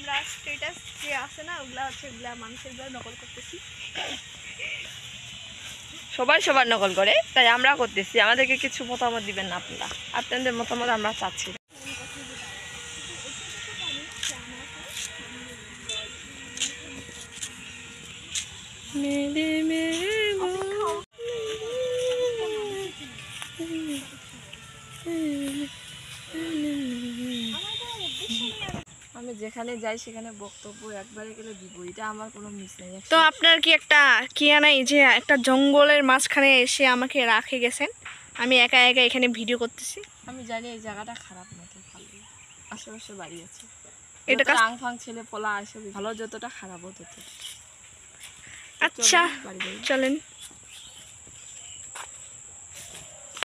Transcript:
আমরা স্ট্যাটাস যে আছে না ওগুলা হচ্ছে ওগুলা মানুষের নকল করতেছি। সবাই সবার নকল করে, তাই আমরা করতেছি। আমাদেরকে কিছু মতামত দিবেন না আপনারা, আপনাদের মতামত আমরা চাচ্ছি। আমি যেখানে যাই সেখানে বক্তব্য একবারে গেলে দিব, এটা আমার কোনো মিস নেই। তো আপনার কি একটা নাই যে একটা জঙ্গলের মাঝখানে এসে আমাকে রাখে গেছেন, আমি একা একা এখানে ভিডিও করতেছি। আমি জানি এই জায়গাটা খারাপ না, তো ভালো আশেপাশে বাড়ি আছে, এটা আং ফাং ছেলে পোলা আসে, ভালো যতটা খারাপও ততটা। আচ্ছা চলেন।